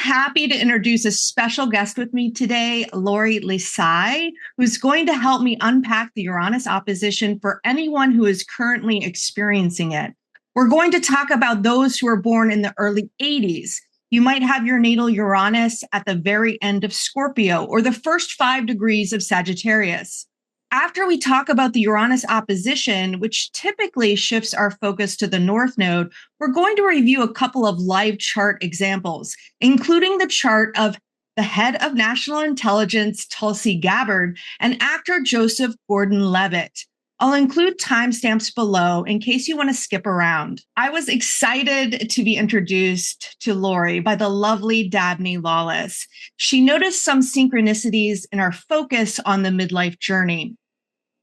happy to introduce a special guest with me today, Lori Lisai, who's going to help me unpack the Uranus opposition for anyone who is currently experiencing it. We're going to talk about those who were born in the early 80s. You might have your natal Uranus at the very end of Scorpio or the first 5 degrees of Sagittarius. After we talk about the Uranus opposition, which typically shifts our focus to the North Node, we're going to review a couple of live chart examples, including the chart of the head of national intelligence, Tulsi Gabbard, and actor Joseph Gordon-Levitt. I'll include timestamps below in case you want to skip around. I was excited to be introduced to Lori by the lovely Dabney Lawless. She noticed some synchronicities in our focus on the midlife journey.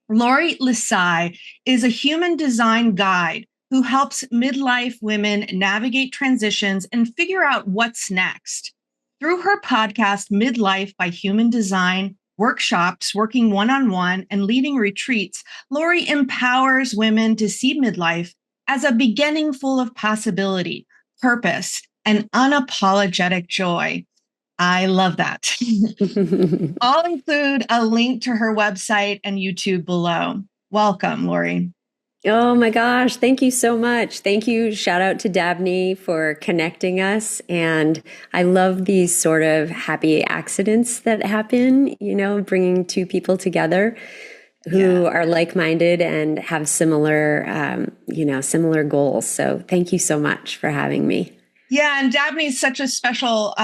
Lori Lisai is a human design guide who helps midlife women navigate transitions and figure out what's next. Through her podcast, Midlife by Human Design, workshops, working one-on-one, and leading retreats, Lori empowers women to see midlife as a beginning full of possibility, purpose, and unapologetic joy. I love that. I'll include a link to her website and YouTube below. Welcome, Lori. Oh my gosh, thank you so much. Thank you. Shout out to Dabney for connecting us. And I love these sort of happy accidents that happen, bringing two people together who are like-minded and have similar, similar goals. So thank you so much for having me. Yeah, and Dabney is such a special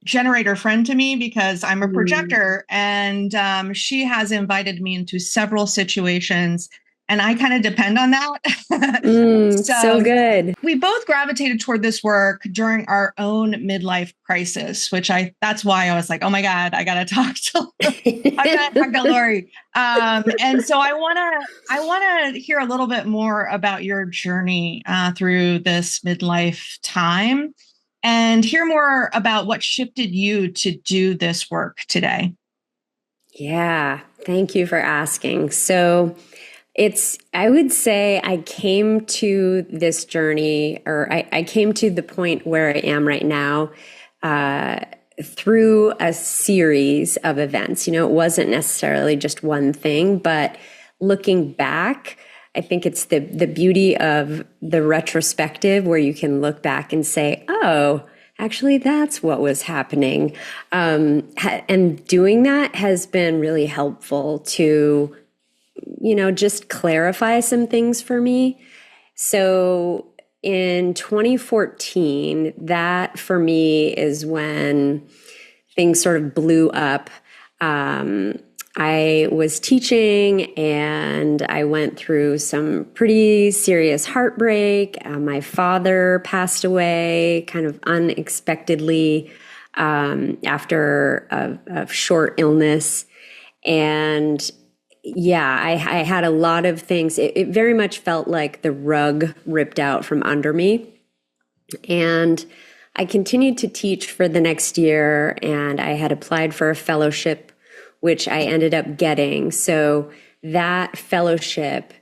generator friend to me because I'm a projector, and she has invited me into several situations. And I kind of depend on that. So good. We both gravitated toward this work during our own midlife crisis, that's why I was like, oh my God, I got to talk to Lori. And so I want to hear a little bit more about your journey through this midlife time and hear more about what shifted you to do this work today. Yeah, thank you for asking. So I would say I came to this journey, or I came to the point where I am right now through a series of events. It wasn't necessarily just one thing, but looking back, I think it's the beauty of the retrospective where you can look back and say, oh, actually, that's what was happening. And doing that has been really helpful to just clarify some things for me. So in 2014, that for me is when things sort of blew up. I was teaching and I went through some pretty serious heartbreak. My father passed away kind of unexpectedly after a short illness. And I had a lot of things. It very much felt like the rug ripped out from under me. And I continued to teach for the next year, and I had applied for a fellowship, which I ended up getting. So that fellowship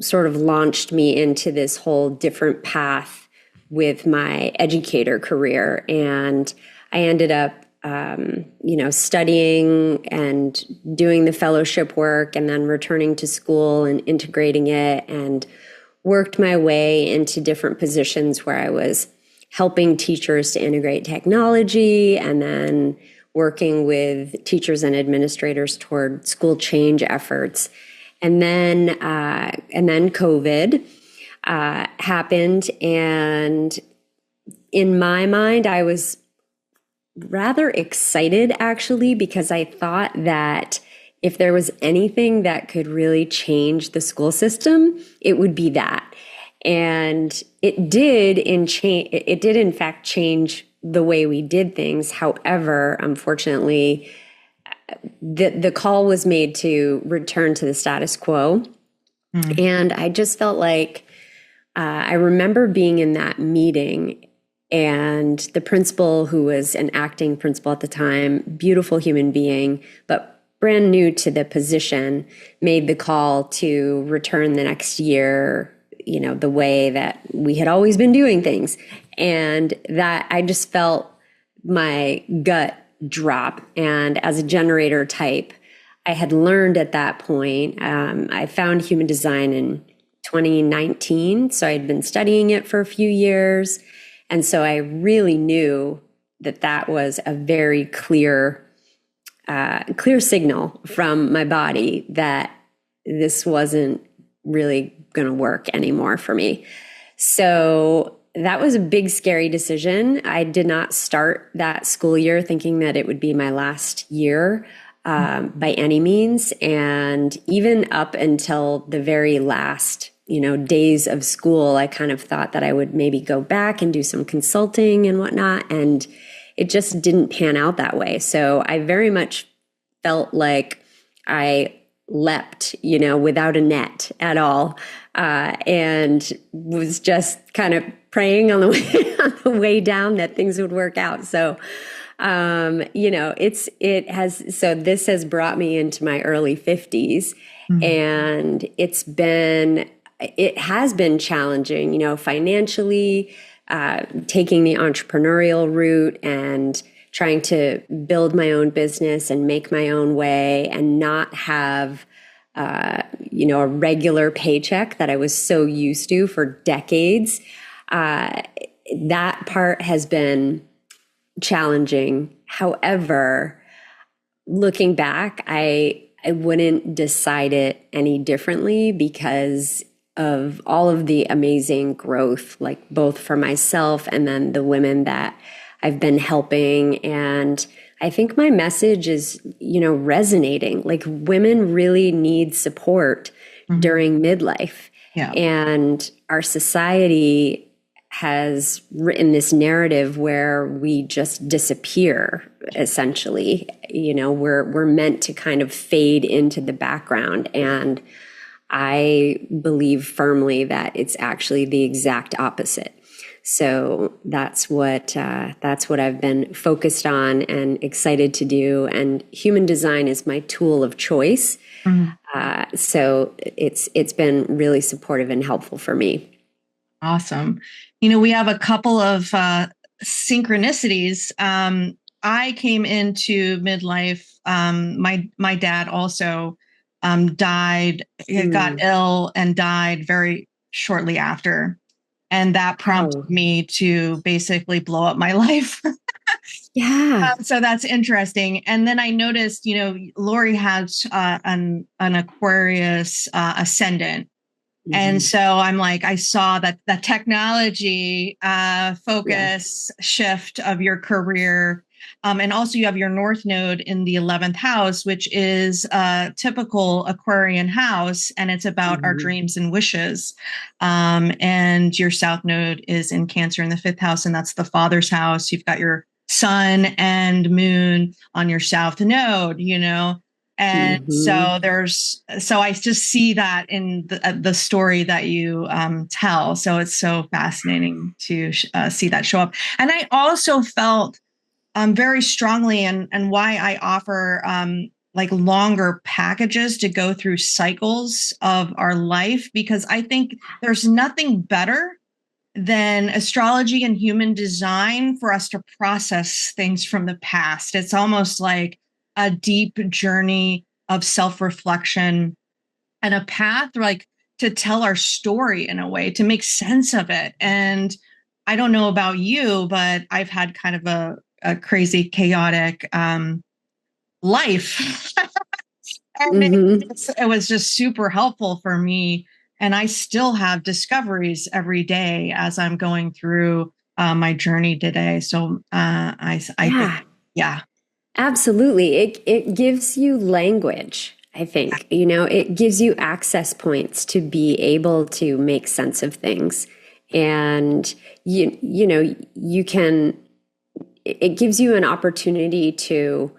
sort of launched me into this whole different path with my educator career. And I ended up studying and doing the fellowship work and then returning to school and integrating it, and worked my way into different positions where I was helping teachers to integrate technology and then working with teachers and administrators toward school change efforts. And then COVID happened. And in my mind, I was rather excited, actually, because I thought that if there was anything that could really change the school system, it would be that. And it did in fact change the way we did things. However, unfortunately, the call was made to return to the status quo. And I just felt like I remember being in that meeting, and the principal, who was an acting principal at the time, beautiful human being, but brand new to the position, made the call to return the next year, the way that we had always been doing things. And that I just felt my gut drop. And as a generator type, I had learned at that point, I found human design in 2019. So I'd been studying it for a few years. And so I really knew that that was a very clear signal from my body that this wasn't really going to work anymore for me. So that was a big, scary decision. I did not start that school year thinking that it would be my last year by any means. And even up until the very last, days of school, I kind of thought that I would maybe go back and do some consulting and whatnot. And it just didn't pan out that way. So I very much felt like I leapt, without a net at all, and was just kind of praying on the way down that things would work out. So, this has brought me into my early 50s, and it has been challenging, financially, taking the entrepreneurial route and trying to build my own business and make my own way and not have, a regular paycheck that I was so used to for decades. That part has been challenging. However, looking back, I wouldn't decide it any differently because of all of the amazing growth, like both for myself and then the women that I've been helping. And I think my message is, resonating. Like women really need support during midlife. Yeah. And our society has written this narrative where we just disappear, essentially. We're meant to kind of fade into the background. And I believe firmly that it's actually the exact opposite. So that's what I've been focused on and excited to do. And human design is my tool of choice. So it's been really supportive and helpful for me. Awesome. We have a couple of synchronicities. I came into midlife. My dad also died, got ill and died very shortly after. And that prompted me to basically blow up my life. Yeah. So that's interesting. And then I noticed, Lori has an Aquarius ascendant. And so I'm like, I saw that the technology focus shift of your career. And also you have your North Node in the 11th house, which is a typical Aquarian house. And it's about our dreams and wishes. And your South Node is in Cancer in the 5th house. And that's the father's house. You've got your sun and moon on your South Node, And so I just see that in the story that you tell. So it's so fascinating to see that show up. And I also felt very strongly and why I offer like longer packages to go through cycles of our life, because I think there's nothing better than astrology and human design for us to process things from the past. It's almost like a deep journey of self-reflection and a path like to tell our story in a way, to make sense of it. And I don't know about you, but I've had kind of a crazy, chaotic life. And it was just super helpful for me. And I still have discoveries every day as I'm going through my journey today. So I think. Absolutely. It gives you language, I think. It gives you access points to be able to make sense of things. And, it gives you an opportunity to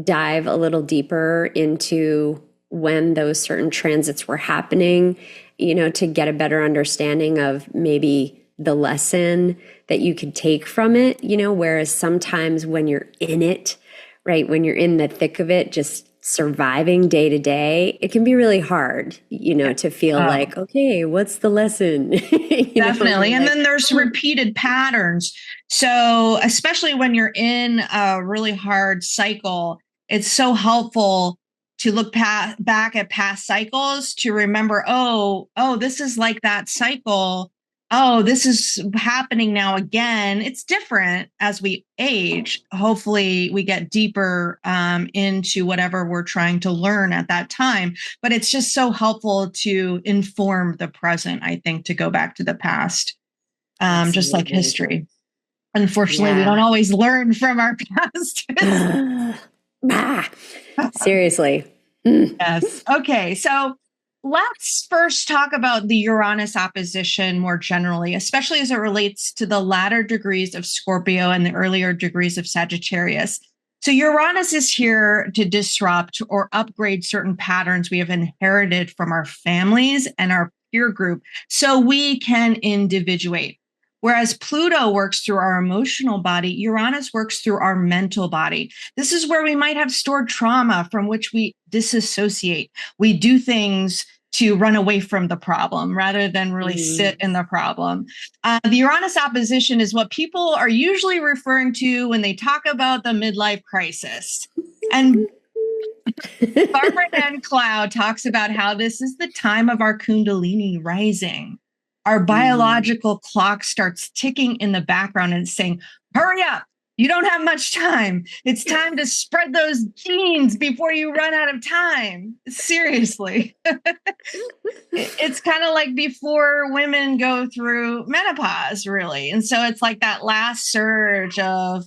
dive a little deeper into when those certain transits were happening, to get a better understanding of maybe the lesson that you could take from it, whereas sometimes when you're in it, right, when you're in the thick of it, just surviving day to day, it can be really hard, to feel like, okay, what's the lesson? Definitely. And then there's repeated patterns. So especially when you're in a really hard cycle, it's so helpful to look back at past cycles to remember, oh, this is like that cycle. Oh, this is happening now again. It's different as we age. Hopefully we get deeper into whatever we're trying to learn at that time. But it's just so helpful to inform the present, I think, to go back to the past, just like history. Unfortunately, we don't always learn from our past. Seriously. Yes. Okay. So let's first talk about the Uranus opposition more generally, especially as it relates to the latter degrees of Scorpio and the earlier degrees of Sagittarius. So Uranus is here to disrupt or upgrade certain patterns we have inherited from our families and our peer group so we can individuate. Whereas Pluto works through our emotional body, Uranus works through our mental body. This is where we might have stored trauma from which we disassociate. We do things to run away from the problem rather than really sit in the problem. The Uranus opposition is what people are usually referring to when they talk about the midlife crisis. And Barbara Ann Cloud talks about how this is the time of our Kundalini rising. Our biological clock starts ticking in the background and saying, hurry up. You don't have much time. It's time to spread those genes before you run out of time. Seriously. It's kind of like before women go through menopause, really. And so it's like that last surge of,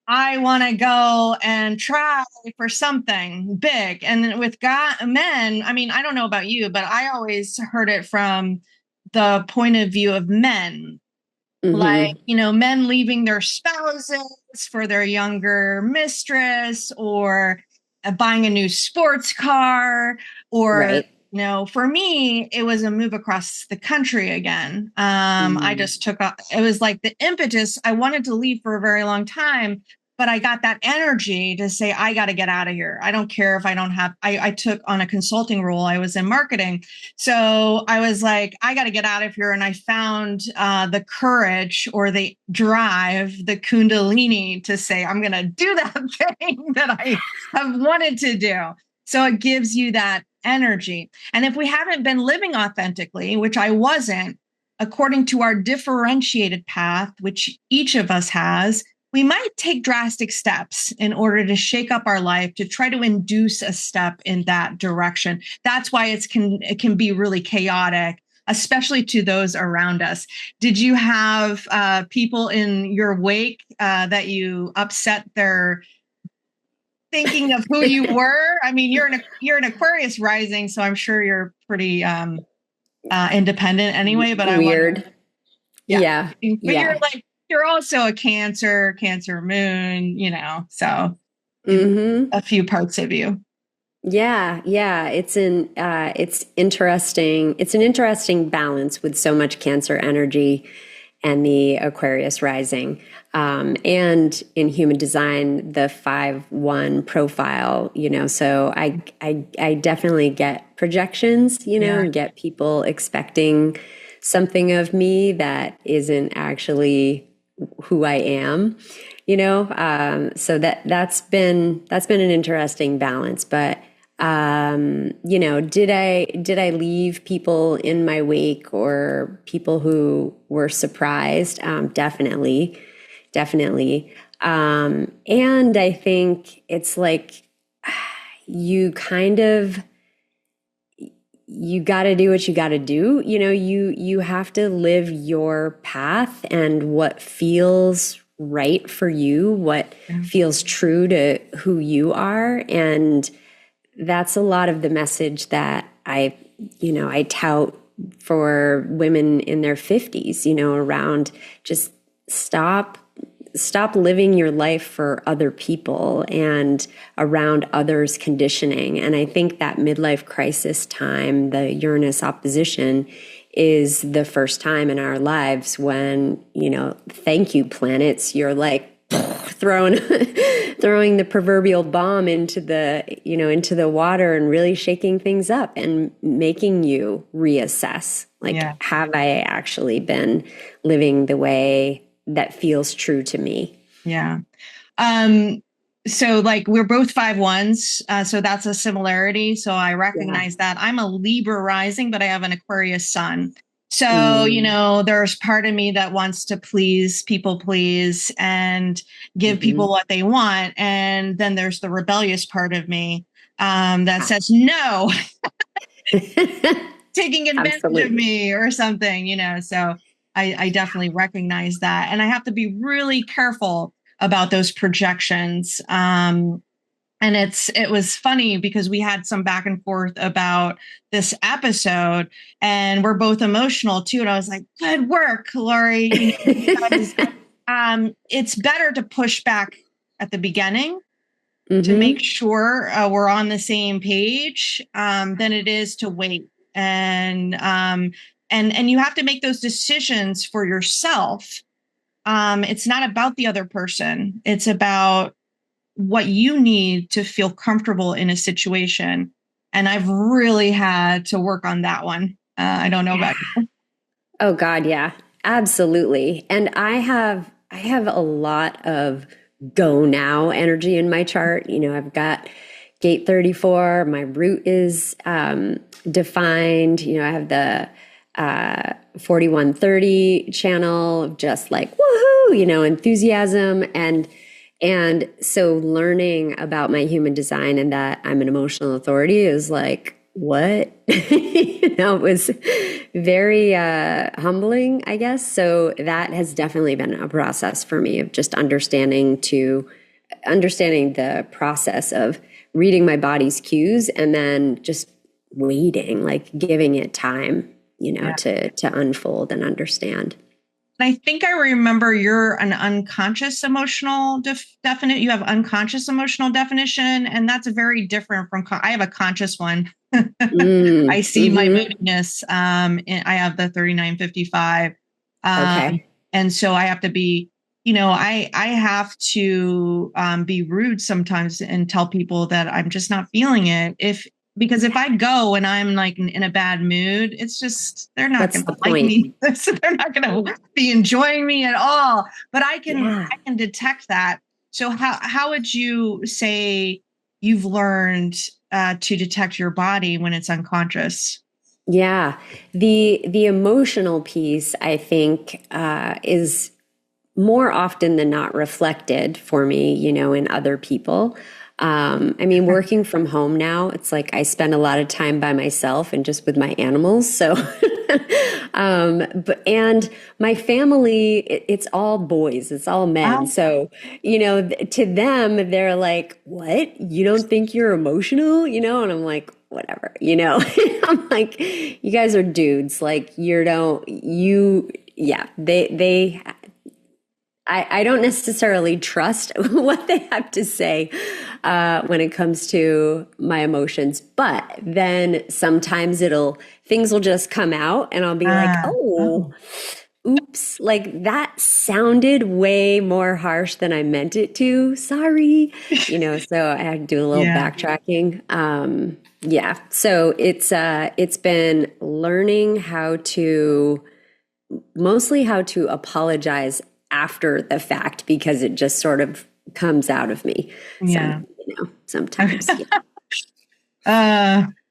I want to go and try for something big. And with men, I mean, I don't know about you, but I always heard it from the point of view of men, like, men leaving their spouses for their younger mistress or buying a new sports car or, for me, it was a move across the country again. I just it was like the impetus. I wanted to leave for a very long time, but I got that energy to say, I got to get out of here. I don't care if I don't have, I took on a consulting role. I was in marketing. So I was like, I got to get out of here. And I found the courage or the drive, the Kundalini to say, I'm going to do that thing that I have wanted to do. So it gives you that energy. And if we haven't been living authentically, which I wasn't, according to our differentiated path, which each of us has, we might take drastic steps in order to shake up our life to try to induce a step in that direction. That's why it can be really chaotic, especially to those around us. Did you have people in your wake that you upset their thinking of who you were? I mean, you're an Aquarius rising, so I'm sure you're pretty independent anyway. But weird. Yeah. But you're also a Cancer Moon, so a few parts of you. Yeah. It's interesting. It's an interesting balance with so much Cancer energy and the Aquarius rising. And in human design, the 5-1 profile, so I definitely get projections, and get people expecting something of me that isn't actually who I am, so that's been an interesting balance. But, did I leave people in my wake or people who were surprised? Definitely. And I think it's like, you got to do what you got to do. You have to live your path and what feels right for you, what feels true to who you are. And that's a lot of the message that I tout for women in their 50s, around just stop living your life for other people and around others' conditioning. And I think that midlife crisis time, the Uranus opposition, is the first time in our lives when, thank you, planets, you're like throwing throwing the proverbial bomb into the water and really shaking things up and making you reassess. Like, have I actually been living the way that feels true to me? Yeah. So like we're both 5/1s. So that's a similarity. So I recognize that. I'm a Libra rising, but I have an Aquarius sun. So, there's part of me that wants to people please and give people what they want. And then there's the rebellious part of me that says, no, taking advantage of me or something, so I definitely recognize that. And I have to be really careful about those projections. And it was funny because we had some back and forth about this episode, and we're both emotional too. And I was like, good work, Lori. Because, it's better to push back at the beginning to make sure we're on the same page than it is to wait. And you have to make those decisions for yourself. It's not about the other person. It's about what you need to feel comfortable in a situation. And I've really had to work on that one. I don't know about you. Oh God. Yeah, absolutely. And I have a lot of go now energy in my chart. I've got gate 34. My root is defined. I have the 4130 channel of just like, woohoo, enthusiasm. And so learning about my human design and that I'm an emotional authority is like, what? It was very humbling, I guess. So that has definitely been a process for me of just understanding the process of reading my body's cues and then just waiting, like giving it time, to unfold and understand. I think I remember you're an unconscious emotional you have unconscious emotional definition, and that's very different from, I have a conscious one. I see my moodiness. I have the 3955. Okay. And so I have to be, I have to be rude sometimes and tell people that I'm just not feeling it. Because if I go and I'm like in a bad mood, it's just, they're not going to like me. They're not going to be enjoying me at all. But I can detect that. So how would you say you've learned to detect your body when it's unconscious? Yeah, the emotional piece, I think, is more often than not reflected for me, in other people. Working from home now, it's like I spend a lot of time by myself and just with my animals. So, and my family, it's all boys, it's all men. So, to them, they're like, what? You don't think you're emotional? And I'm like, whatever, I'm like, you guys are dudes. Like, I don't necessarily trust what they have to say when it comes to my emotions, but then sometimes things will just come out and I'll be like, oops, like that sounded way more harsh than I meant it to. Sorry. So I had to do a little backtracking. So it's been learning mostly how to apologize after the fact, because it just sort of comes out of me. Yeah. So, sometimes.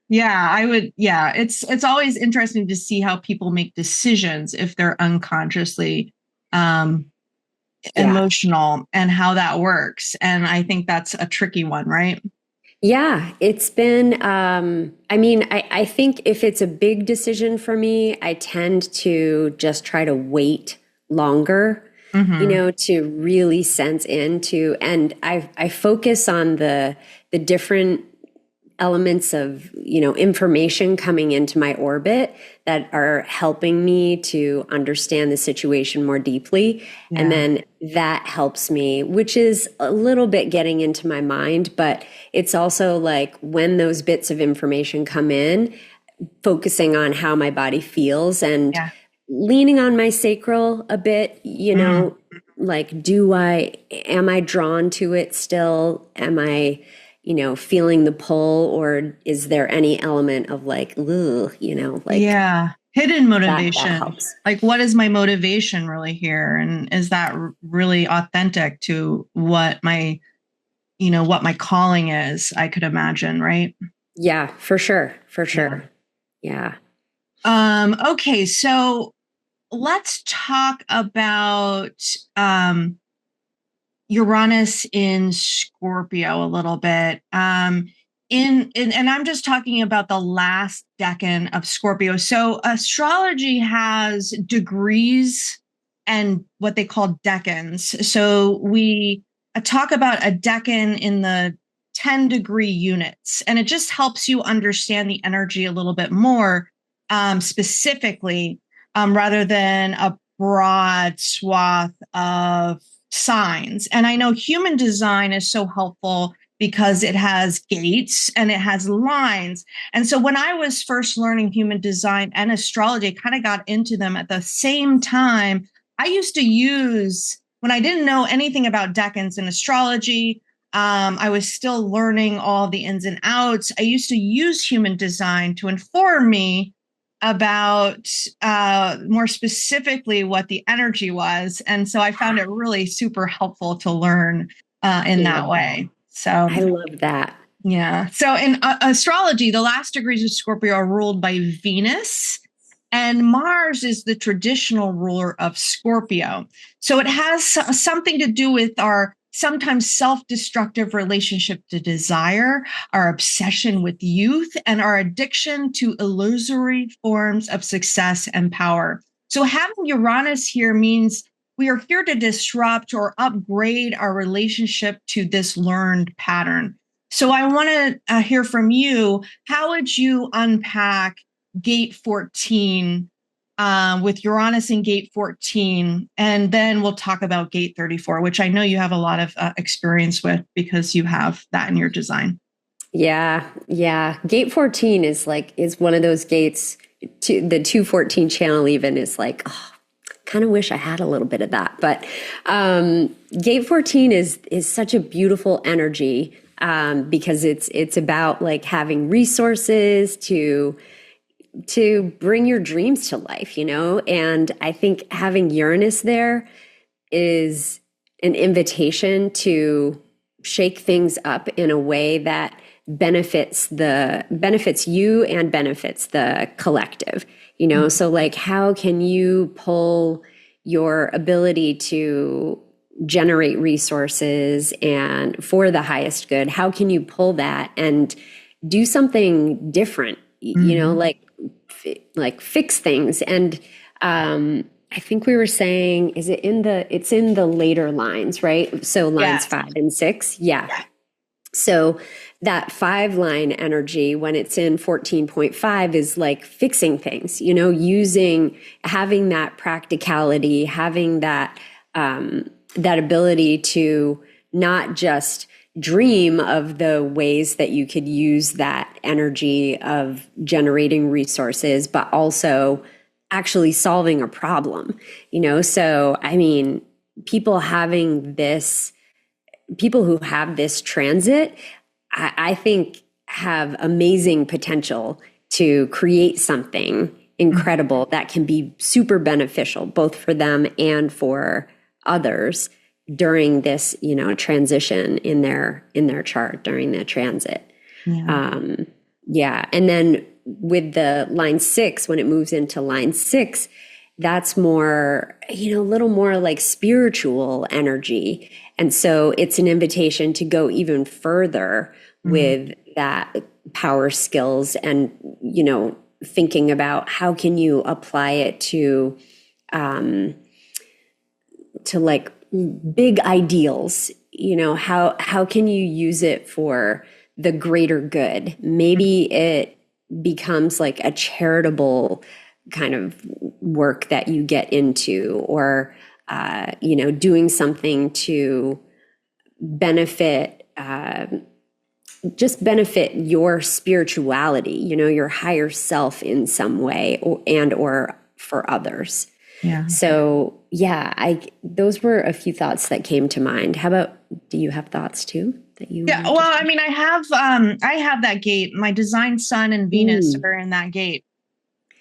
It's always interesting to see how people make decisions if they're unconsciously emotional and how that works. And I think that's a tricky one, right? Yeah, it's been, I think if it's a big decision for me, I tend to just try to wait longer, to really sense into, and I focus on the different elements of, information coming into my orbit that are helping me to understand the situation more deeply. Yeah. And then that helps me, which is a little bit getting into my mind, but it's also like when those bits of information come in, focusing on how my body feels and leaning on my sacral a bit, Like, am I drawn to it still? Am I, feeling the pull, or is there any element of like, ugh, like, yeah, hidden motivation. That helps. Like, what is my motivation really here? And is that really authentic to what my calling is? I could imagine, right? Yeah, for sure. For sure. Yeah. Okay. So let's talk about, Uranus in Scorpio a little bit. And I'm just talking about the last decan of Scorpio. So astrology has degrees and what they call decans. So we talk about a decan in the 10-degree units, and it just helps you understand the energy a little bit more, specifically, rather than a broad swath of signs. And I know human design is so helpful because it has gates and it has lines. And so when I was first learning human design and astrology, I kind of got into them at the same time. I used to use, when I didn't know anything about decans and astrology, I was still learning all the ins and outs. I used to use human design to inform me about more specifically what the energy was. And so I found it really super helpful to learn in that way. So I love that. Yeah. So in astrology, the last degrees of Scorpio are ruled by Venus, and Mars is the traditional ruler of Scorpio. So it has something to do with our sometimes self-destructive relationship to desire, our obsession with youth, and our addiction to illusory forms of success and power. So having Uranus here means we are here to disrupt or upgrade our relationship to this learned pattern. So I want to hear from you. How would you unpack gate 14 with Uranus in gate 14? And then we'll talk about gate 34, which I know you have a lot of experience with because you have that in your design. Yeah. Gate 14 is one of those gates. The 214 channel even is like, oh, kind of wish I had a little bit of that. But gate 14 is such a beautiful energy because it's about like having resources to bring your dreams to life, and I think having Uranus there is an invitation to shake things up in a way that benefits you and benefits the collective, So like, how can you pull your ability to generate resources and for the highest good? How can you pull that and do something different, like fix things? And I think we were saying, it's in the later lines, right? So lines 5 and 6. Yeah. So that 5 line energy, when it's in 14.5, is like fixing things, having that practicality, having that ability to not just dream of the ways that you could use that energy of generating resources, but also actually solving a problem, So, I mean, people who have this transit, I think have amazing potential to create something incredible that can be super beneficial, both for them and for others during this, transition in their chart during the transit. And then with the line 6, when it moves into line 6, that's more, a little more like spiritual energy. And so it's an invitation to go even further with that power skills and, thinking about how can you apply it to like big ideals, how can you use it for the greater good? Maybe it becomes like a charitable kind of work that you get into, or, doing something to benefit, just benefit your spirituality, your higher self in some way, or for others. Yeah. So yeah, those were a few thoughts that came to mind. How about, do you have thoughts too that you? Yeah. Well, I mean, I have that gate. My design sun and Venus are in that gate.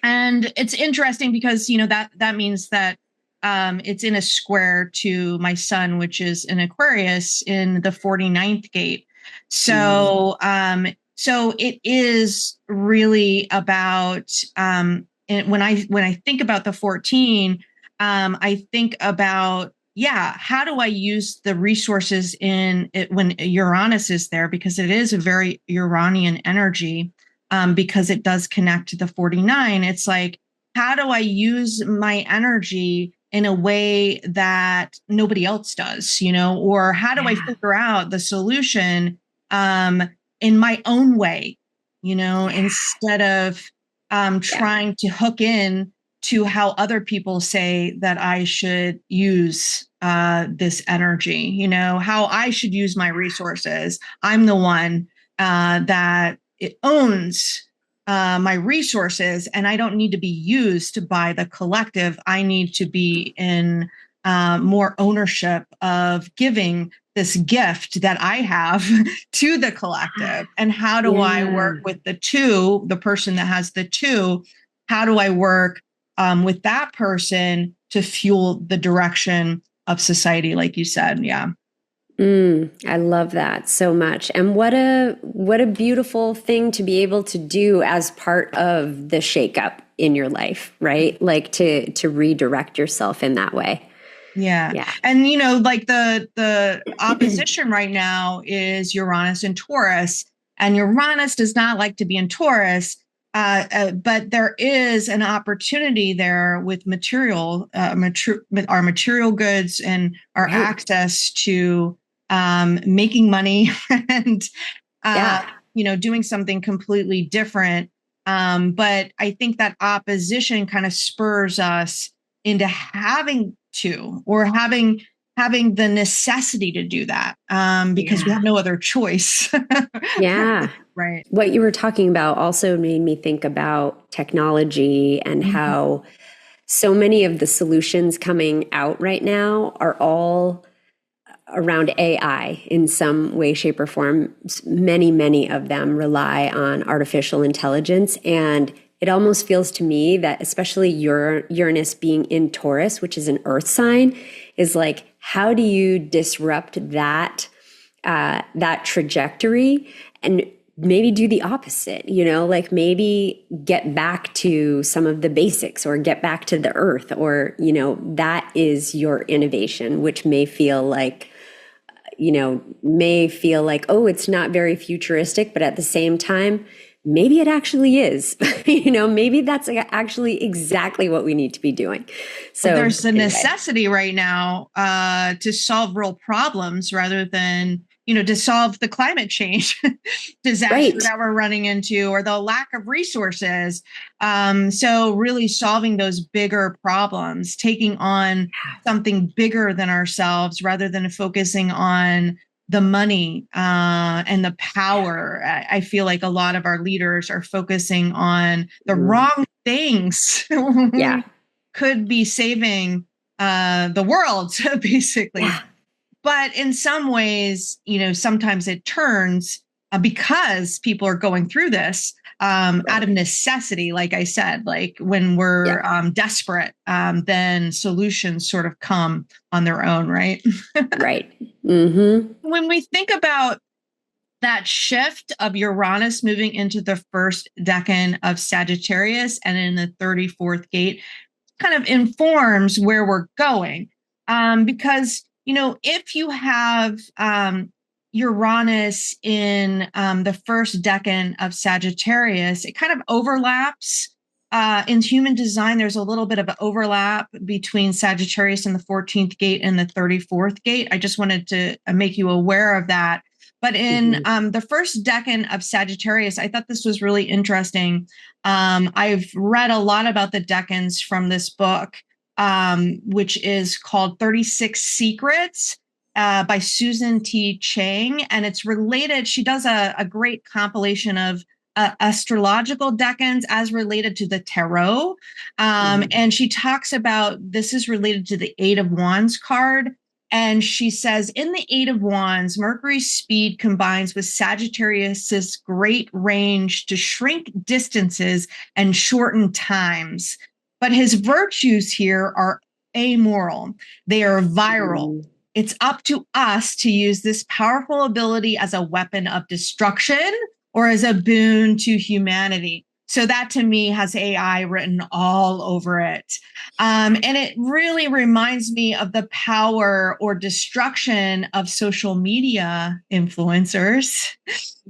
And it's interesting because, that means that it's in a square to my sun, which is in Aquarius in the 49th gate. So, so it is really about, and when I think about the 14, I think about, how do I use the resources in it when Uranus is there, because it is a very Uranian energy. Because it does connect to the 49. It's like, how do I use my energy in a way that nobody else does, or how do I figure out the solution in my own way, instead of trying to hook in to how other people say that I should use this energy, how I should use my resources. I'm the one that it owns my resources, and I don't need to be used by the collective. I need to be in more ownership of giving this gift that I have to the collective. And how do I work with the person that has the two? How do I work with that person to fuel the direction of society, like you said? Yeah. I love that so much. And what a beautiful thing to be able to do as part of the shakeup in your life, right? Like to redirect yourself in that way. Yeah. And like the opposition right now is Uranus and Taurus, and Uranus does not like to be in Taurus. But there is an opportunity there with our material goods and our access to making money and doing something completely different. But I think that opposition kind of spurs us into having the necessity to do that because we have no other choice. Right. What you were talking about also made me think about technology and how so many of the solutions coming out right now are all around AI in some way, shape, or form. Many of them rely on artificial intelligence. And it almost feels to me that especially Uranus being in Taurus, which is an earth sign, is like, how do you disrupt that trajectory and maybe do the opposite, like maybe get back to some of the basics or get back to the earth, or, that is your innovation, which may feel like, oh, it's not very futuristic, but at the same time, maybe it actually is. Maybe that's actually exactly what we need to be doing. So there's a necessity right now to solve real problems rather than, to solve the climate change disaster that we're running into, or the lack of resources. So really solving those bigger problems, taking on something bigger than ourselves rather than focusing on the money and the power. I feel like a lot of our leaders are focusing on the wrong things. Could be saving the world, basically. But in some ways, sometimes it turns because people are going through this out of necessity. Like I said, like when we're desperate, then solutions sort of come on their own, right? Right. Mm-hmm. When we think about that shift of Uranus moving into the first decan of Sagittarius and in the 34th gate, kind of informs where we're going. Because, if you have Uranus in the first decan of Sagittarius, it kind of overlaps. In human design, there's a little bit of an overlap between Sagittarius in the 14th gate and the 34th gate. I just wanted to make you aware of that. But in the first decan of Sagittarius, I thought this was really interesting. I've read a lot about the decans from this book, which is called 36 Secrets by Susan T. Chang. And it's related. She does a great compilation of astrological decans as related to the tarot. And she talks about this is related to the Eight of Wands card. And she says, in the Eight of Wands, Mercury's speed combines with Sagittarius's great range to shrink distances and shorten times. But his virtues here are amoral. They are viral. It's up to us to use this powerful ability as a weapon of destruction or as a boon to humanity. So that to me has AI written all over it. And it really reminds me of the power or destruction of social media influencers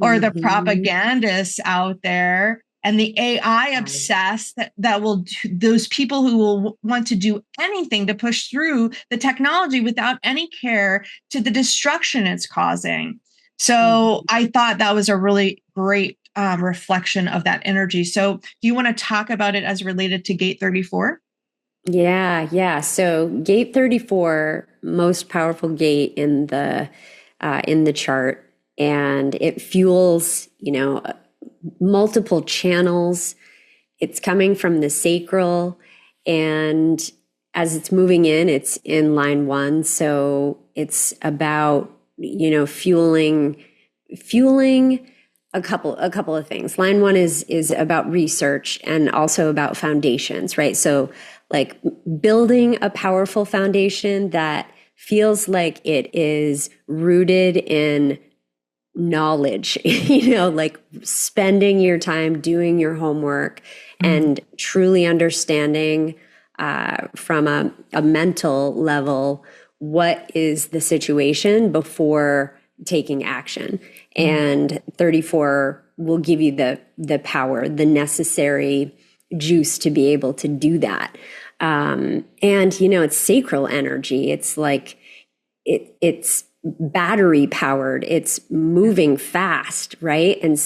or the propagandists out there and the AI obsessed that will, those people who will want to do anything to push through the technology without any care to the destruction it's causing. So I thought that was a really great reflection of that energy. So do you want to talk about it as related to gate 34? Yeah. So gate 34, most powerful gate in the chart, and it fuels, multiple channels. It's coming from the sacral, and as it's moving in, it's in line 1. So it's about, fueling a couple of things. Line 1 is about research and also about foundations, right? So like building a powerful foundation that feels like it is rooted in knowledge, like spending your time doing your homework and truly understanding from a mental level what is the situation before taking action. And 34 will give you the power, the necessary juice to be able to do that. And it's sacral energy. It's like it's battery powered. It's moving fast, right? And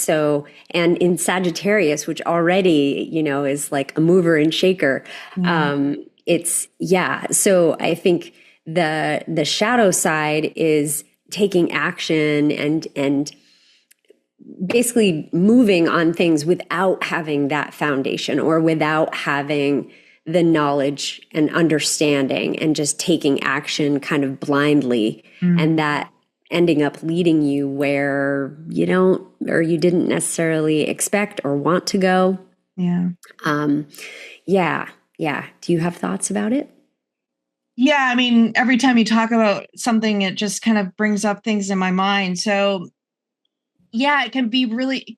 in Sagittarius, which already is like a mover and shaker. So I think the shadow side is taking action and basically moving on things without having that foundation or without having the knowledge and understanding, and just taking action kind of blindly, and that ending up leading you where you don't, or you didn't necessarily expect or want to go. Yeah. Do you have thoughts about it? Yeah, I mean, every time you talk about something, it just kind of brings up things in my mind. So yeah,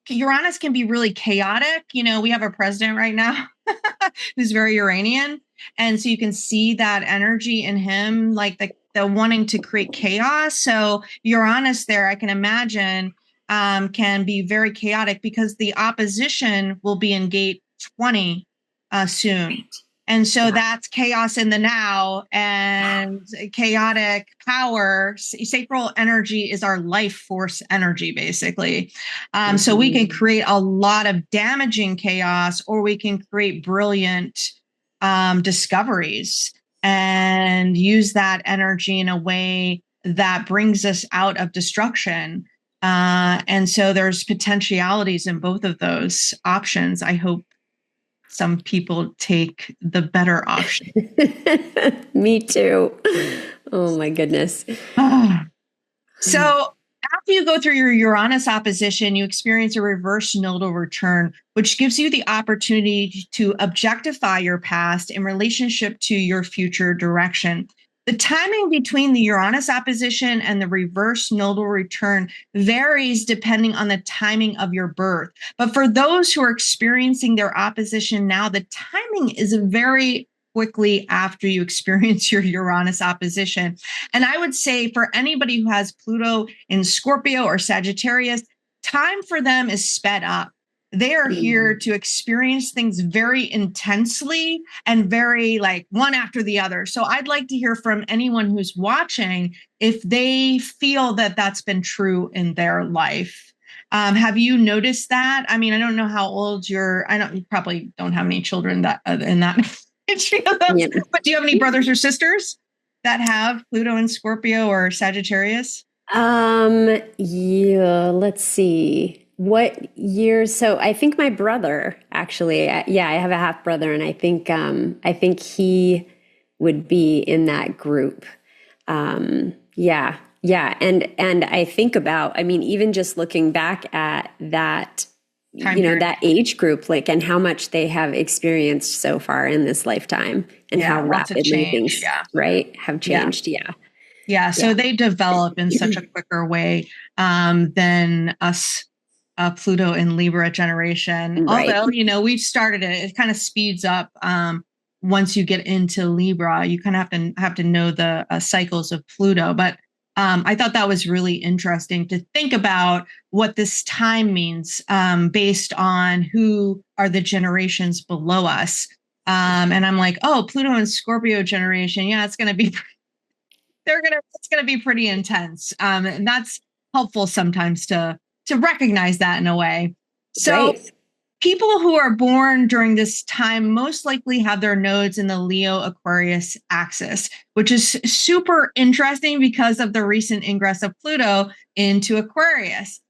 Uranus can be really chaotic. We have a president right now who's very Uranian. And so you can see that energy in him, like the wanting to create chaos. So Uranus there, I can imagine, can be very chaotic because the opposition will be in gate 20 soon. And so that's chaos in the now and chaotic power. Sacral energy is our life force energy, basically. So we can create a lot of damaging chaos, or we can create brilliant discoveries and use that energy in a way that brings us out of destruction. And so there's potentialities in both of those options. I hope some people take the better option. Me too. Oh my goodness. So after you go through your Uranus opposition, you experience a reverse nodal return, which gives you the opportunity to objectify your past in relationship to your future direction. The timing between the Uranus opposition and the reverse nodal return varies depending on the timing of your birth. But for those who are experiencing their opposition now, the timing is very quickly after you experience your Uranus opposition. And I would say for anybody who has Pluto in Scorpio or Sagittarius, time for them is sped up. They are here to experience things very intensely and very like one after the other. So I'd like to hear from anyone who's watching if they feel that that's been true in their life. Have you noticed that? I mean, I don't know how old you probably don't have any children that in that but do you have any brothers or sisters that have Pluto in Scorpio or Sagittarius? Let's see. What years? So I think my brother actually, yeah, I have a half brother, and I think he would be in that group. Yeah, yeah, and I think about, I mean, even just looking back at that, Time period. that age group, like, and how much they have experienced so far in this lifetime, and Yeah, how lots of rapidly change. things, Yeah. right, have Yeah. changed. Yeah, Yeah. So yeah, they develop in such a quicker way than us, Pluto and Libra generation. right, Although, we've started it, it kind of speeds up once you get into Libra. You kind of have to know the cycles of Pluto. But I thought that was really interesting to think about what this time means based on who are the generations below us. And I'm like, oh, Pluto and Scorpio generation. Yeah, it's going to be it's going to be pretty intense, and that's helpful sometimes to recognize that in a way. So right. people who are born during this time most likely have their nodes in the Leo Aquarius axis, which is super interesting because of the recent ingress of Pluto into Aquarius.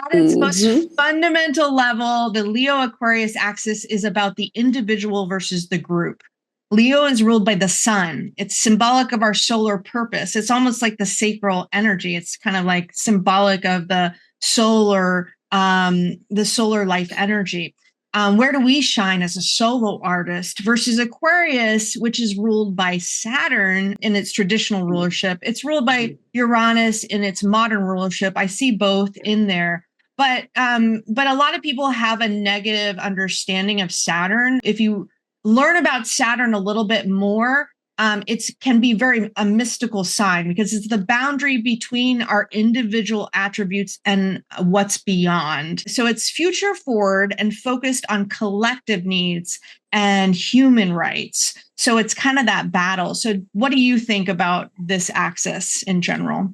At its most fundamental level, the Leo Aquarius axis is about the individual versus the group. Leo is ruled by the sun. It's symbolic of our solar purpose. It's almost like the sacral energy. It's kind of like symbolic of the solar life energy. Where do we shine as a solo artist versus Aquarius, which is ruled by Saturn in its traditional rulership? It's ruled by Uranus in its modern rulership. I see both in there. But a lot of people have a negative understanding of Saturn. If you learn about Saturn a little bit more, it can be very a mystical sign because it's the boundary between our individual attributes and what's beyond. So it's future forward and focused on collective needs and human rights. So it's kind of that battle. So what do you think about this axis in general?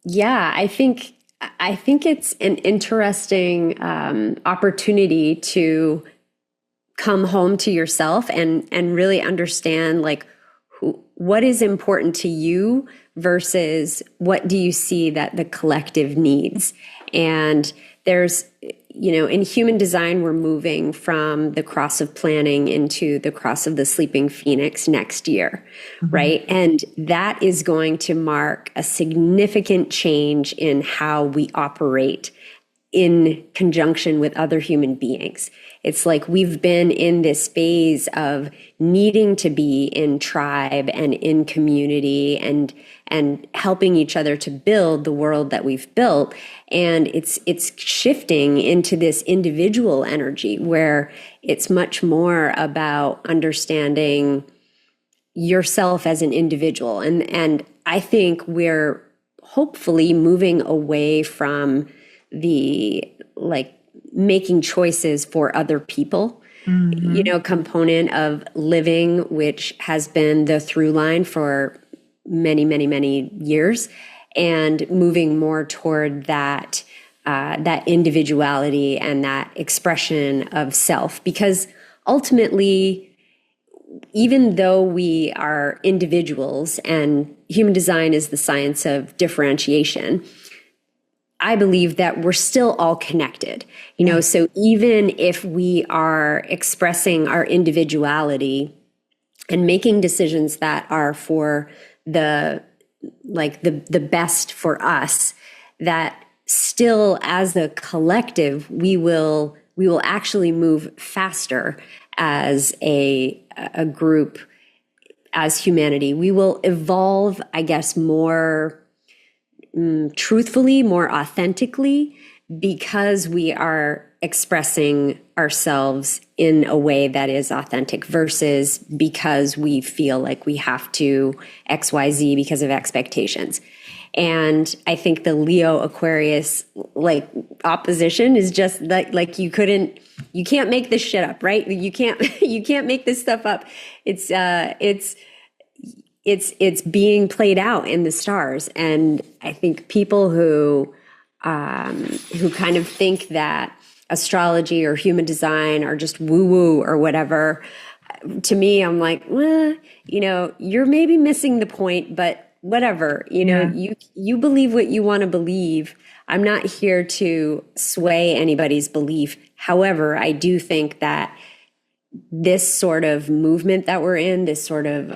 Yeah, I think it's an interesting opportunity to come home to yourself and really understand, like, what is important to you versus what do you see that the collective needs. And there's, in human design, we're moving from the cross of planning into the cross of the sleeping phoenix next year, right? And that is going to mark a significant change in how we operate in conjunction with other human beings. It's like we've been in this phase of needing to be in tribe and in community and helping each other to build the world that we've built. And it's shifting into this individual energy where it's much more about understanding yourself as an individual. And I think we're hopefully moving away from the, like, making choices for other people, component of living, which has been the through line for many, many, many years, and moving more toward that individuality and that expression of self. Because ultimately, even though we are individuals and human design is the science of differentiation, I believe that we're still all connected, so even if we are expressing our individuality and making decisions that are for the best for us, that still as a collective, we will actually move faster as a group, as humanity. We will evolve, I guess, more truthfully, more authentically, because we are expressing ourselves in a way that is authentic versus because we feel like we have to XYZ because of expectations. And I think the Leo Aquarius opposition is just like you can't make this shit up, right? You can't make this stuff up. It's being played out in the stars. And I think people who kind of think that astrology or human design are just woo-woo or whatever, to me, I'm like, well, you're maybe missing the point, but whatever, you believe what you want to believe. I'm not here to sway anybody's belief. However, I do think that this sort of movement that we're in, this sort of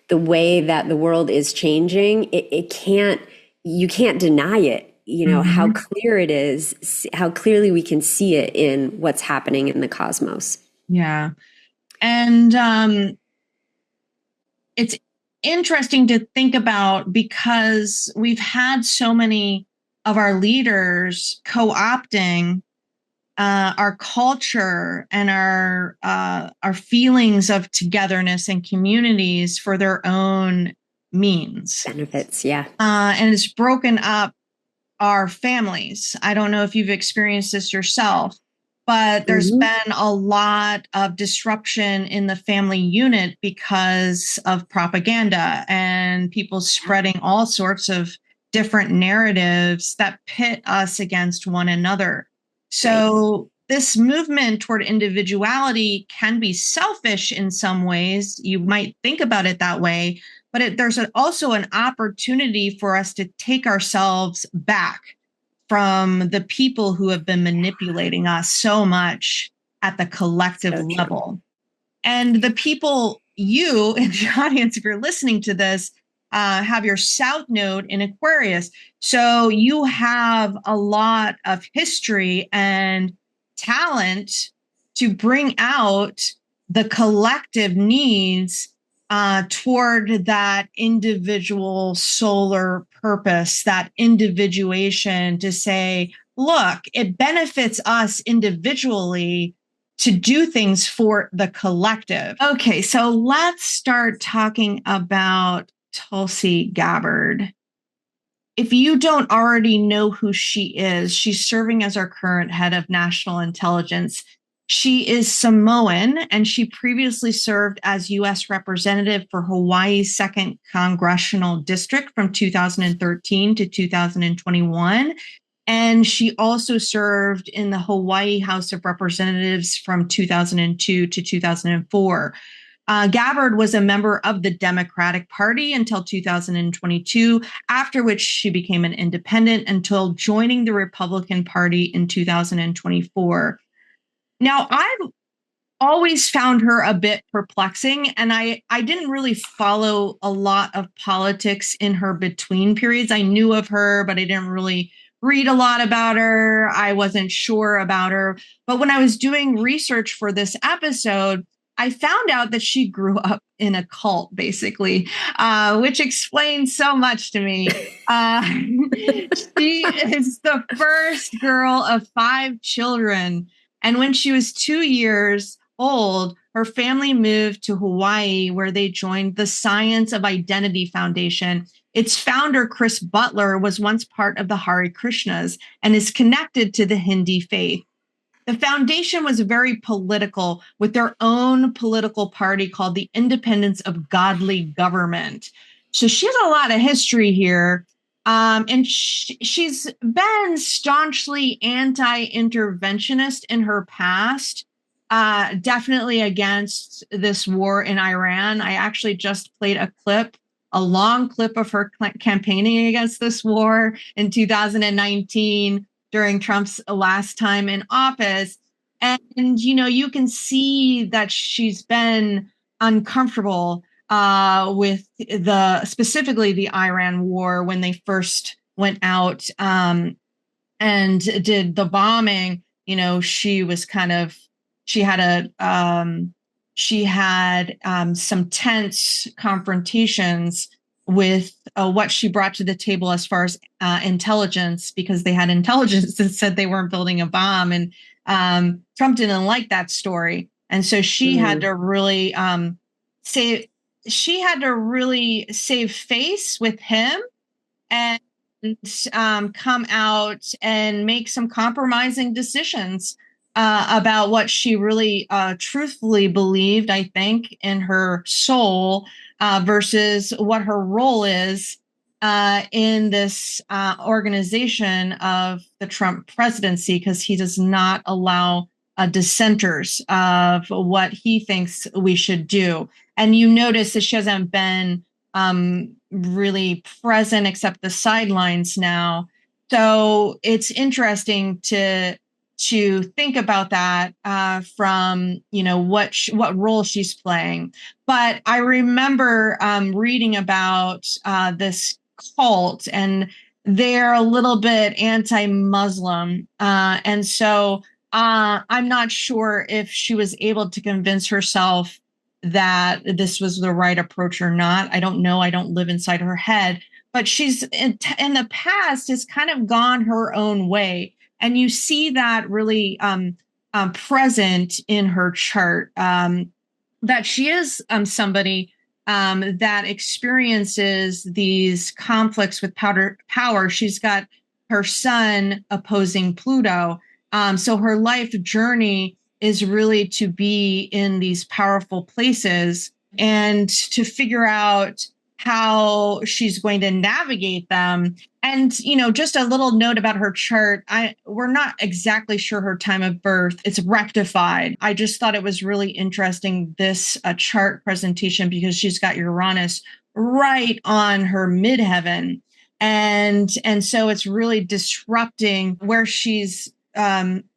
the way that the world is changing, you can't deny it. How clear it is, how clearly we can see it in what's happening in the cosmos. Yeah. And it's interesting to think about, because we've had so many of our leaders co-opting our culture and our feelings of togetherness and communities for their own means. Benefits, yeah. And it's broken up our families. I don't know if you've experienced this yourself, but there's been a lot of disruption in the family unit because of propaganda and people spreading all sorts of different narratives that pit us against one another. So this movement toward individuality can be selfish in some ways. You might think about it that way, but there's also an opportunity for us to take ourselves back from the people who have been manipulating us so much at the collective level. And the people, you in the audience, if you're listening to this, have your South Node in Aquarius. So you have a lot of history and talent to bring out the collective needs toward that individual solar purpose, that individuation, to say, look, it benefits us individually to do things for the collective. Okay, so let's start talking about Tulsi Gabbard. If you don't already know who she is, she's serving as our current head of national intelligence. She is Samoan, and she previously served as U.S. representative for Hawaii's 2nd Congressional District from 2013 to 2021. And she also served in the Hawaii House of Representatives from 2002 to 2004. Gabbard was a member of the Democratic Party until 2022, after which she became an independent until joining the Republican Party in 2024. Now, I've always found her a bit perplexing, and I didn't really follow a lot of politics in her between periods. I knew of her, but I didn't really read a lot about her. I wasn't sure about her. But when I was doing research for this episode, I found out that she grew up in a cult, basically, which explains so much to me. She is the first girl of 5 children. And when she was 2 years old, her family moved to Hawaii, where they joined the Science of Identity Foundation. Its founder, Chris Butler, was once part of the Hare Krishnas and is connected to the Hindi faith. The foundation was very political, with their own political party called the Independence of Godly Government. So she has a lot of history here. And she's been staunchly anti-interventionist in her past, definitely against this war in Iran. I actually just played a long clip of her campaigning against this war in 2019. During Trump's last time in office. And, you can see that she's been uncomfortable with specifically the Iran war when they first went out and did the bombing. She had some tense confrontations with what she brought to the table as far as intelligence, because they had intelligence that said they weren't building a bomb. And Trump didn't like that story. And so she had to really save face with him and come out and make some compromising decisions about what she really truthfully believed, I think, in her soul, versus what her role is in this organization of the Trump presidency, because he does not allow dissenters of what he thinks we should do. And you notice that she hasn't been really present except the sidelines now. So it's interesting to think about that from what role she's playing. But I remember reading about this cult, and they're a little bit anti-Muslim, and so I'm not sure if she was able to convince herself that this was the right approach or not. I don't know. I don't live inside her head, but she's in the past has kind of gone her own way. And you see that really present in her chart, that she is somebody that experiences these conflicts with power. She's got her sun opposing Pluto. So her life journey is really to be in these powerful places and to figure out how she's going to navigate them. And, just a little note about her chart. We're not exactly sure her time of birth. It's rectified. I just thought it was really interesting, this chart presentation, because she's got Uranus right on her midheaven. And so it's really disrupting where she's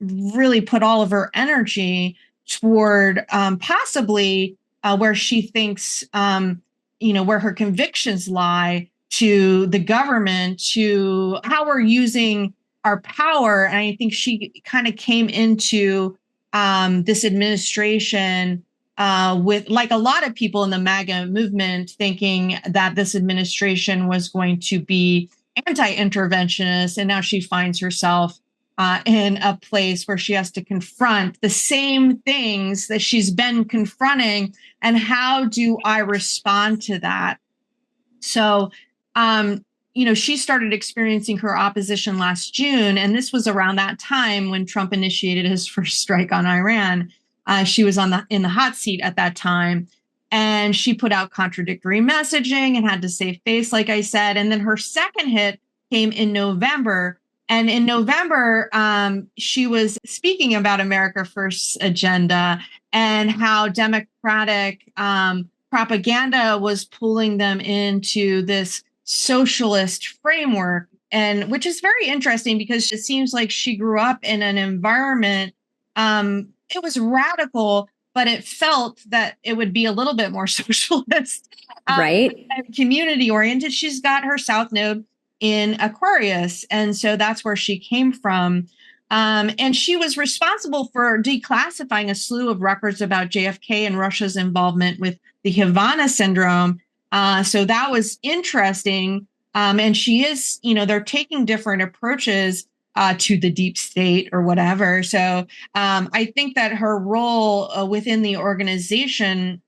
really put all of her energy toward possibly where she thinks, where her convictions lie, to the government, to how we're using our power. And I think she kind of came into this administration with, like a lot of people in the MAGA movement, thinking that this administration was going to be anti-interventionist. And now she finds herself in a place where she has to confront the same things that she's been confronting. And how do I respond to that? So, she started experiencing her opposition last June, and this was around that time when Trump initiated his first strike on Iran. She was in the hot seat at that time, and she put out contradictory messaging and had to save face, like I said. And then her second hit came in November. And in November, she was speaking about America First's agenda and how Democratic propaganda was pulling them into this socialist framework, and which is very interesting because it seems like she grew up in an environment. It was radical, but it felt that it would be a little bit more socialist, right? Community oriented. She's got her South Node in Aquarius, and so that's where she came from. And she was responsible for declassifying a slew of records about JFK and Russia's involvement with the Havana syndrome. So that was interesting. And she is, they're taking different approaches to the deep state or whatever. So I think that her role within the organization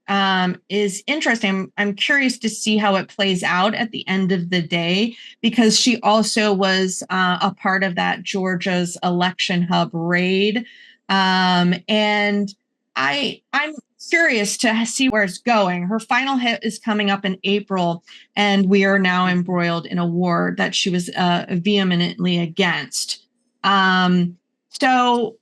is interesting. I'm curious to see how it plays out at the end of the day, because she also was a part of that Georgia's election hub raid. And I'm curious to see where it's going. Her final hit is coming up in April, and we are now embroiled in a war that she was vehemently against. So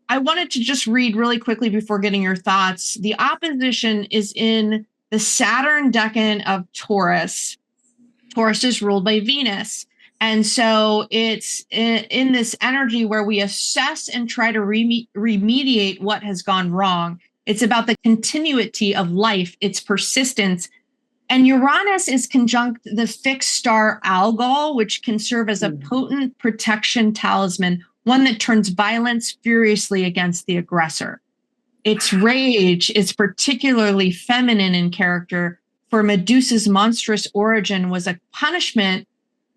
I wanted to just read really quickly before getting your thoughts. The opposition is in the Saturn Decan of Taurus. Taurus is ruled by Venus. And so it's in this energy where we assess and try to remediate what has gone wrong. It's about the continuity of life, its persistence. And Uranus is conjunct the fixed star Algol, which can serve as a potent protection talisman, one that turns violence furiously against the aggressor. Its rage is particularly feminine in character, for Medusa's monstrous origin was a punishment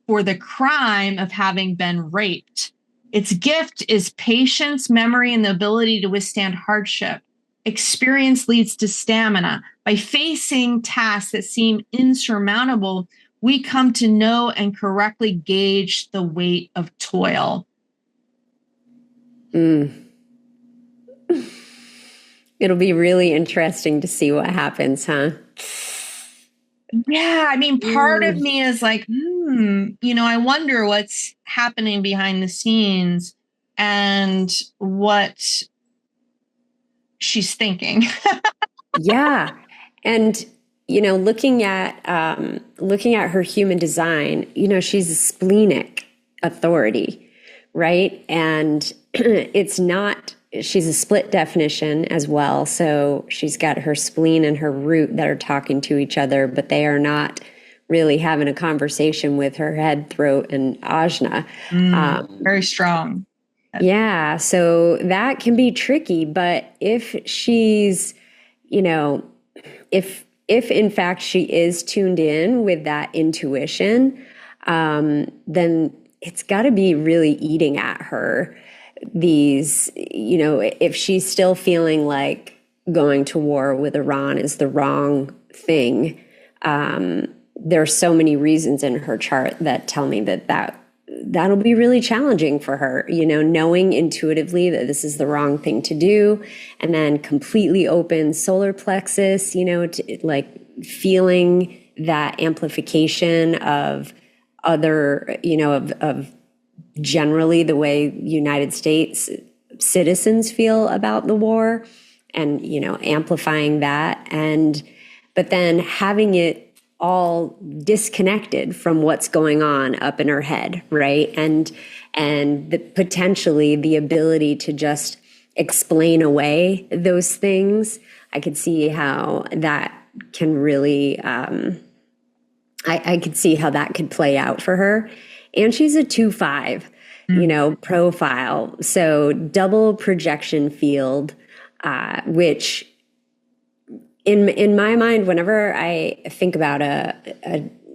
for the crime of having been raped. Its gift is patience, memory, and the ability to withstand hardship. Experience leads to stamina. By facing tasks that seem insurmountable, we come to know and correctly gauge the weight of toil. It'll be really interesting to see what happens, huh? Yeah, I mean, part of me is like, I wonder what's happening behind the scenes and what she's thinking. Yeah. And, looking at her human design, she's a splenic authority, right? And she's a split definition as well. So she's got her spleen and her root that are talking to each other, but they are not really having a conversation with her head, throat, and ajna. Very strong. Yeah. So that can be tricky, but if she's, if in fact she is tuned in with that intuition, then it's got to be really eating at her. If she's still feeling like going to war with Iran is the wrong thing, there are so many reasons in her chart that tell me that'll be really challenging for her, knowing intuitively that this is the wrong thing to do, and then completely open solar plexus, feeling that amplification of other, of generally the way United States citizens feel about the war, and, amplifying that. But then having it all disconnected from what's going on up in her head, right? And potentially the ability to just explain away those things. I could see how that can really, I could see how that could play out for her. And she's a 2-5, profile. So double projection field, which in my mind, whenever I think about a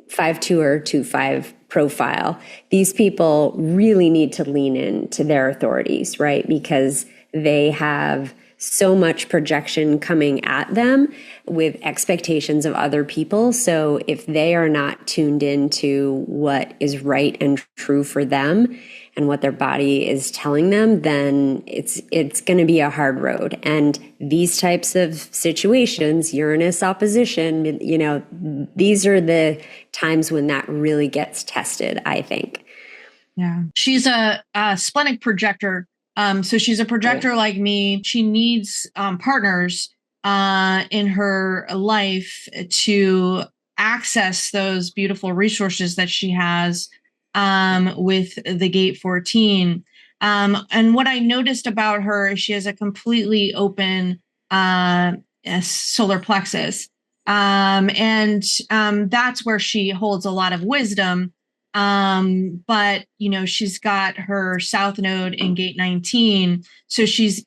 5-2 or 2-5 profile, these people really need to lean into their authorities, right? Because they have so much projection coming at them with expectations of other people. So if they are not tuned into what is right and true for them and what their body is telling them, then it's going to be a hard road. And these types of situations, Uranus opposition, these are the times when that really gets tested, I think. Yeah. She's a splenic projector. So she's a projector like me. She needs partners in her life to access those beautiful resources that she has with the gate 14. And what I noticed about her is she has a completely open solar plexus. And that's where she holds a lot of wisdom. But she's got her south node in gate 19. So she's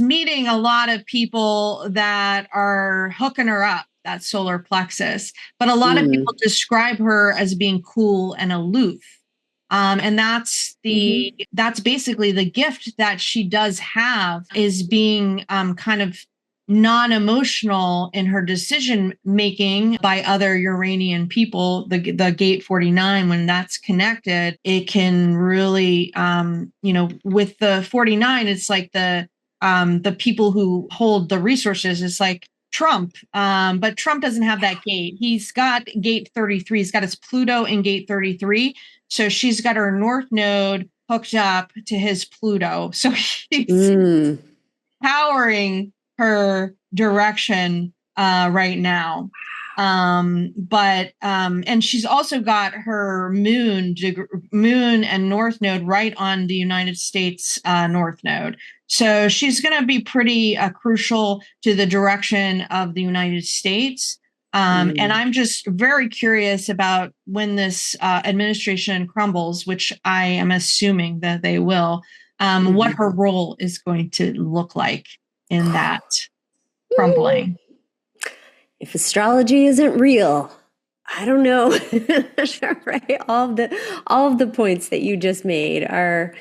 meeting a lot of people that are hooking her up, that solar plexus. But a lot of people describe her as being cool and aloof. And that's basically the gift that she does have, is being kind of non-emotional in her decision making by other Uranian people. The gate 49, when that's connected, it can really with the 49, it's like the people who hold the resources. It's like Trump, but Trump doesn't have that gate. He's got gate 33. He's got his Pluto in gate 33. So she's got her north node hooked up to his Pluto. So he's powering her direction right now. And she's also got her moon and north node right on the United States north node. So she's going to be pretty crucial to the direction of the United States. And I'm just very curious about when this administration crumbles, which I am assuming that they will, what her role is going to look like in that crumbling. If astrology isn't real, I don't know. Right? All of the points that you just made are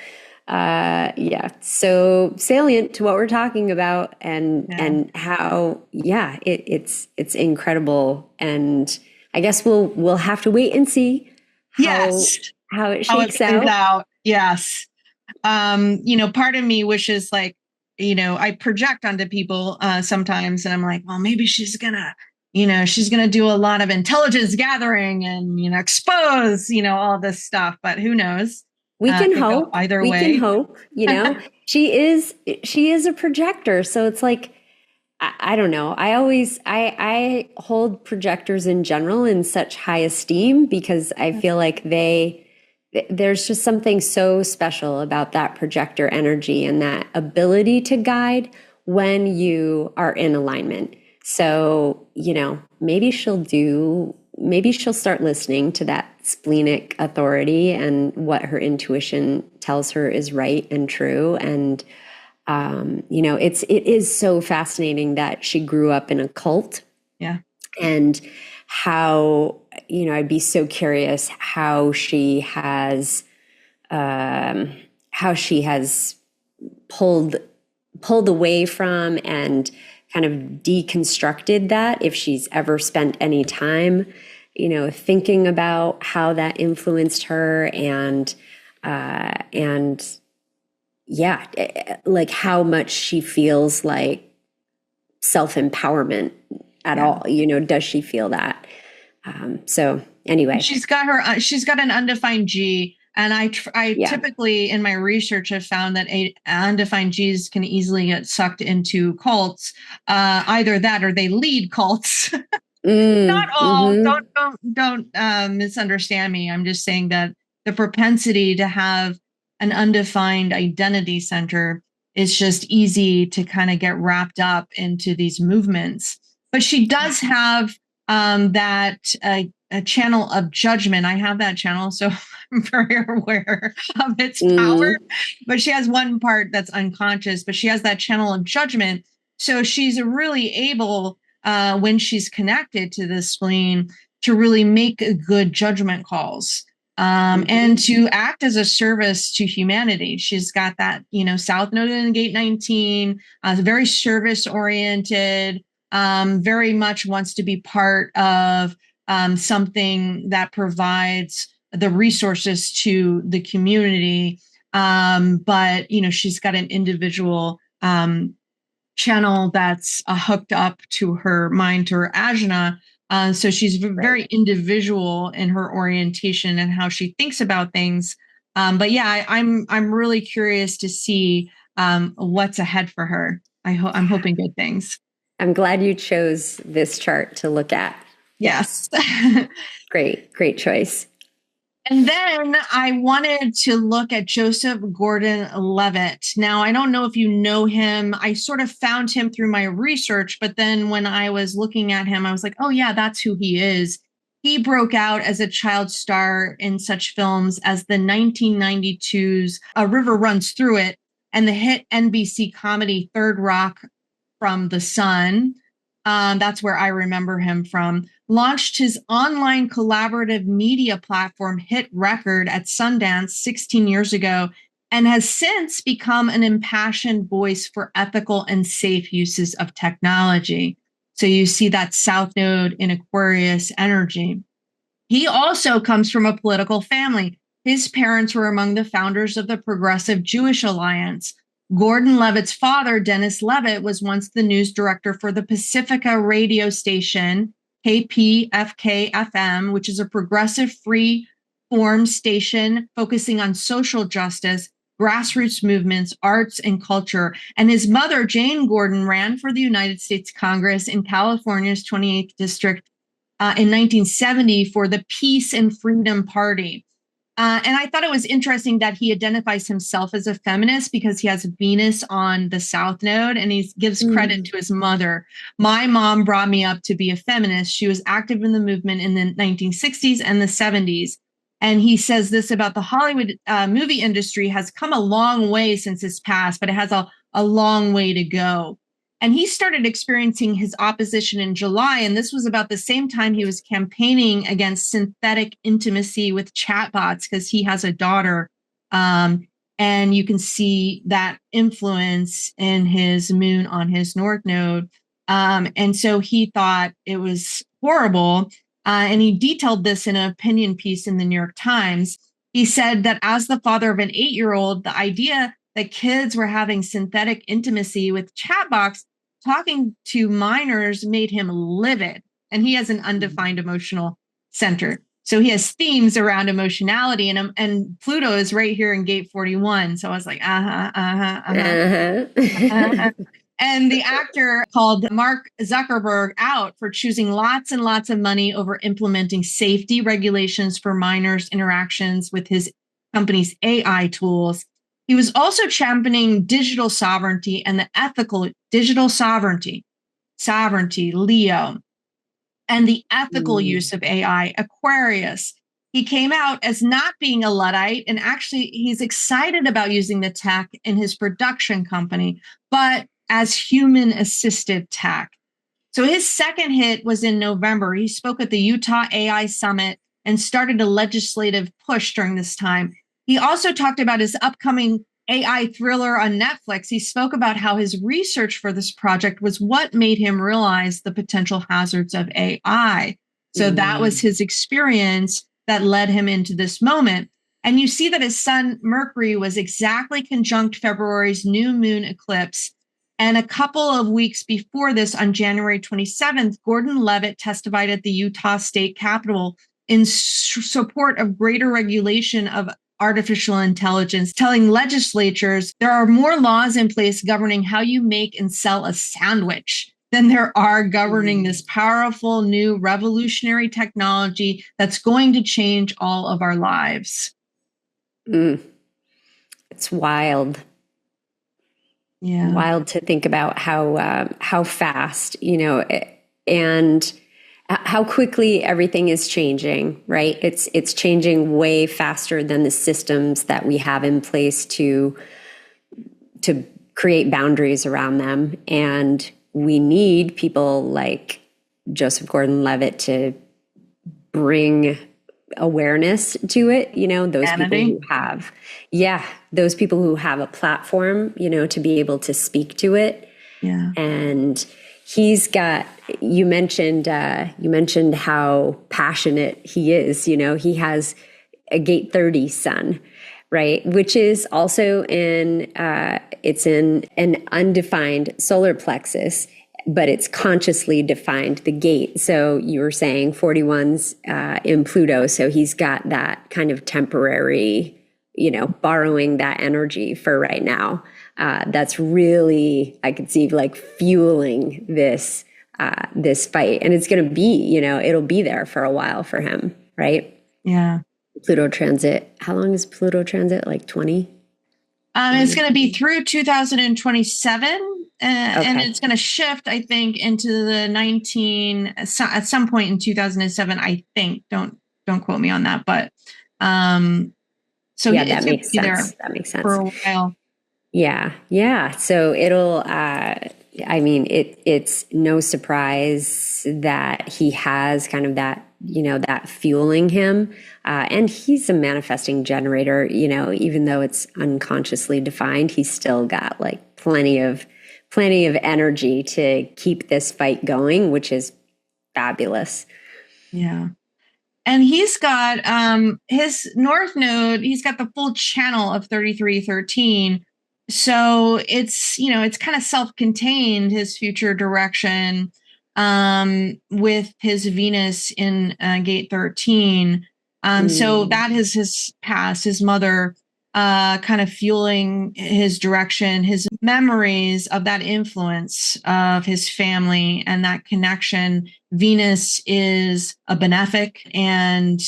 so salient to what we're talking about, and how it's incredible. And I guess we'll have to wait and see how it shakes out. Yes. Part of me wishes, like, I project onto people sometimes, and I'm like, well, maybe she's gonna do a lot of intelligence gathering and, expose, all this stuff, but who knows? We can hope either way. We can hope, she is a projector. So it's like, I don't know. I hold projectors in general in such high esteem because I feel like there's just something so special about that projector energy and that ability to guide when you are in alignment. So, maybe she'll start listening to that splenic authority and what her intuition tells her is right and true. And it is so fascinating that she grew up in a cult. Yeah. And how, I'd be so curious how she has pulled away from and kind of deconstructed that, if she's ever spent any time, thinking about how that influenced her and yeah, like how much she feels like self-empowerment at all, does she feel that? So anyway, she's got an undefined G. And I typically in my research have found that undefined Gs can easily get sucked into cults, either that or they lead cults. Not all. Mm-hmm. Don't misunderstand me. I'm just saying that the propensity to have an undefined identity center is just easy to kind of get wrapped up into these movements. But she does have that a channel of judgment. I have that channel, so I'm very aware of its power. But she has one part that's unconscious, but she has that channel of judgment. So she's really able, when she's connected to the spleen, to really make good judgment calls. And to act as a service to humanity. She's got that, South Node in Gate 19, very service oriented, very much wants to be part of something that provides the resources to the community. But, she's got an individual channel that's hooked up to her mind, to her ajna. So she's very individual in her orientation and how she thinks about things. But yeah, I'm really curious to see what's ahead for her. I'm hoping good things. I'm glad you chose this chart to look at. Yes. Great choice. And then I wanted to look at Joseph Gordon-Levitt. Now, I don't know if you know him. I sort of found him through my research, but then when I was looking at him, I was like, oh yeah, that's who he is. He broke out as a child star in such films as the 1992's A River Runs Through It and the hit NBC comedy Third Rock from the Sun. That's where I remember him from. Launched his online collaborative media platform Hit Record at Sundance 16 years ago, and has since become an impassioned voice for ethical and safe uses of technology. So you see that South Node in Aquarius energy. He also comes from a political family. His parents were among the founders of the Progressive Jewish Alliance. Gordon Levitt's father, Dennis Levitt, was once the news director for the Pacifica radio station, KPFK-FM, which is a progressive free form station focusing on social justice, grassroots movements, arts, and culture. And his mother, Jane Gordon, ran for the United States Congress in California's 28th District in 1970 for the Peace and Freedom Party. And I thought it was interesting that he identifies himself as a feminist because he has Venus on the South Node, and he gives credit to his mother. My mom brought me up to be a feminist. She was active in the movement in the 1960s and the 70s. And he says this about the Hollywood movie industry has come a long way since his past, but it has a long way to go. And he started experiencing his opposition in July. And this was about the same time he was campaigning against synthetic intimacy with chatbots because he has a daughter. And you can see that influence in his moon on his North Node. And so he thought it was horrible. And he detailed this in an opinion piece in the New York Times. He said that as the father of an 8-year-old, the idea that kids were having synthetic intimacy with chatbots talking to minors made him livid. And he has an undefined emotional center. So he has themes around emotionality, and Pluto is right here in gate 41. So I was like, And the actor called Mark Zuckerberg out for choosing lots and lots of money over implementing safety regulations for minors' interactions with his company's AI tools. He was also championing digital sovereignty and the ethical digital sovereignty, Leo, and the ethical use of AI, Aquarius. He came out as not being a Luddite, and actually he's excited about using the tech in his production company, but as human assisted tech. So his second hit was in November. He spoke at the Utah AI Summit and started a legislative push during this time. He also talked about his upcoming AI thriller on Netflix. He spoke about how his research for this project was what made him realize the potential hazards of AI. So that was his experience that led him into this moment. And you see that his sun Mercury was exactly conjunct February's new moon eclipse. And a couple of weeks before this, on January 27th, Gordon Levitt testified at the Utah State Capitol in support of greater regulation of artificial intelligence, telling legislatures there are more laws in place governing how you make and sell a sandwich than there are governing this powerful new revolutionary technology that's going to change all of our lives. It's wild. Yeah. Wild to think about how fast, and how quickly everything is changing, right? It's changing way faster than the systems that we have in place to create boundaries around them. And we need people like Joseph Gordon-Levitt to bring awareness to it, those people who have a platform, to be able to speak to it. Yeah. And he's got, you mentioned how passionate he is. He has a gate 30 sun, right? Which is also it's in an undefined solar plexus, but it's consciously defined, the gate. So you were saying 41's in Pluto. So he's got that kind of temporary, borrowing that energy for right now. That's really, I could see like fueling this fight. And it's going to be, it'll be there for a while for him, right? Yeah. Pluto transit. How long is Pluto transit? Like 20? It's going to be through 2027. And it's going to shift, I think, into the at some point in 2007, I think. Don't quote me on that, but so yeah, that makes sense. That makes sense for a while. Yeah. So it'll. It's no surprise that he has kind of that, that fueling him, and he's a manifesting generator. Even though it's unconsciously defined, he's still got like plenty of energy to keep this fight going, which is fabulous. Yeah. And he's got his North Node, he's got the full channel of 3313. So it's, it's kind of self-contained, his future direction with his Venus in gate 13. So that is his past, his mother kind of fueling his direction, his memories of that influence of his family and that connection. Venus is a benefic, and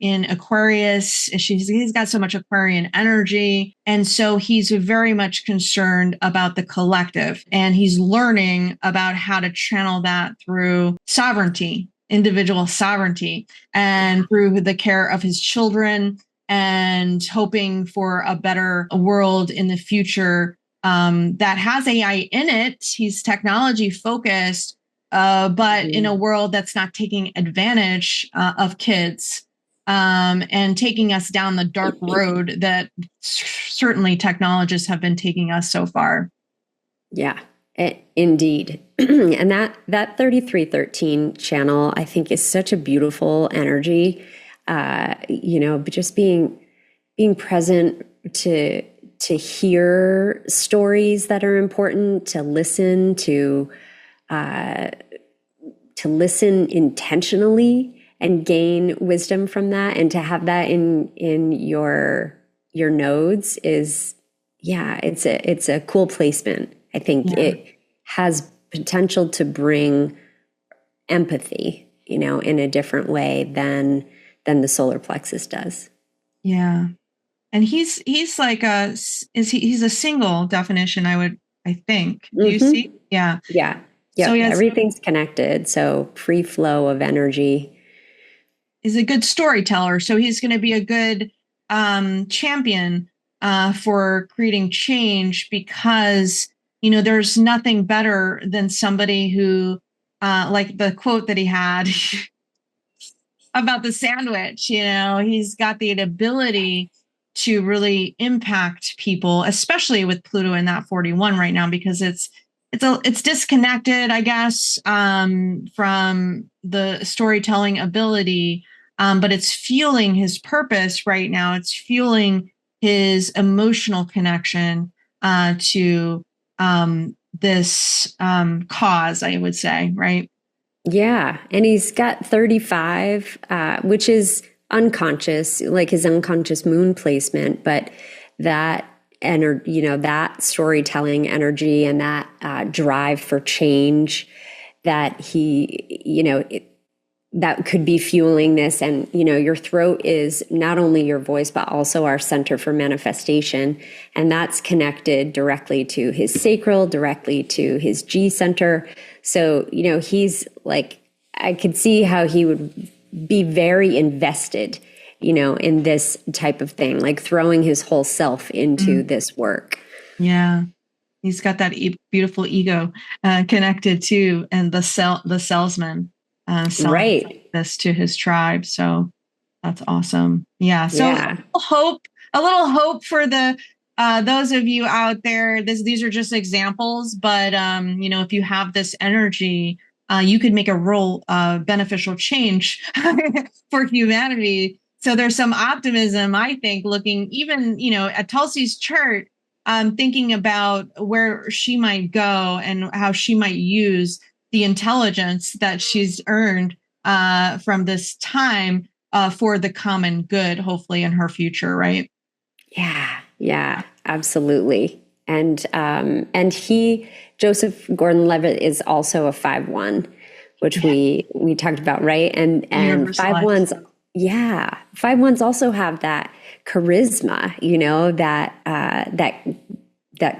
in Aquarius, he's got so much Aquarian energy. And so he's very much concerned about the collective, and he's learning about how to channel that through sovereignty, individual sovereignty, and through the care of his children, and hoping for a better world in the future that has AI in it. He's technology focused, but in a world that's not taking advantage of kids and taking us down the dark road that certainly technologists have been taking us so far. Yeah, indeed. And that 3313 channel, I think, is such a beautiful energy. Just being present to hear stories that are important, to listen listen intentionally and gain wisdom from that, and to have that in your nodes is, it's a cool placement. I think it has potential to bring empathy, you know, in a different way than the solar plexus does. Yeah. And he's like he's a single definition, I think. Do you see? Yeah. Yeah. So Yep. Everything's connected. So free flow of energy. He's a good storyteller. So he's going to be a good champion for creating change, because, you know, there's nothing better than somebody who, like the quote that he had about the sandwich, you know, he's got the ability to really impact people, especially with Pluto in that 41 right now, because it's disconnected, I guess, from the storytelling ability, but it's fueling his purpose right now. It's fueling his emotional connection to this cause, I would say, right? Yeah. And he's got 35, which is unconscious, like his unconscious moon placement, but that energy, you know, that storytelling energy and that drive for change that he, you know, that could be fueling this. And, you know, your throat is not only your voice, but also our center for manifestation. And that's connected directly to his sacral, directly to his G center. So, you know, he's like, I could see how he would be very invested, you know, in this type of thing, like throwing his whole self into this work. Yeah. He's got that beautiful ego connected to, and the salesman selling this to his tribe. So that's awesome. Yeah. So a little hope for the those of you out there. These are just examples, but you know, if you have this energy, you could make a real beneficial change for humanity. So there's some optimism, I think, looking even, you know, at Tulsi's chart, thinking about where she might go and how she might use the intelligence that she's earned from this time for the common good, hopefully in her future, right? Yeah, absolutely. And Joseph Gordon-Levitt is also a 5-1, which we talked about, right? And 5-1s, 5-1s also have that charisma, you know, that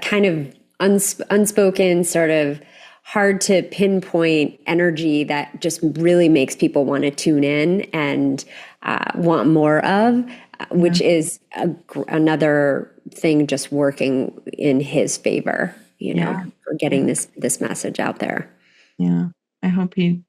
kind of unspoken, sort of hard to pinpoint energy that just really makes people want to tune in and want more of, which is another thing just working in his favor, you know, for getting this message out there. Yeah, I hope he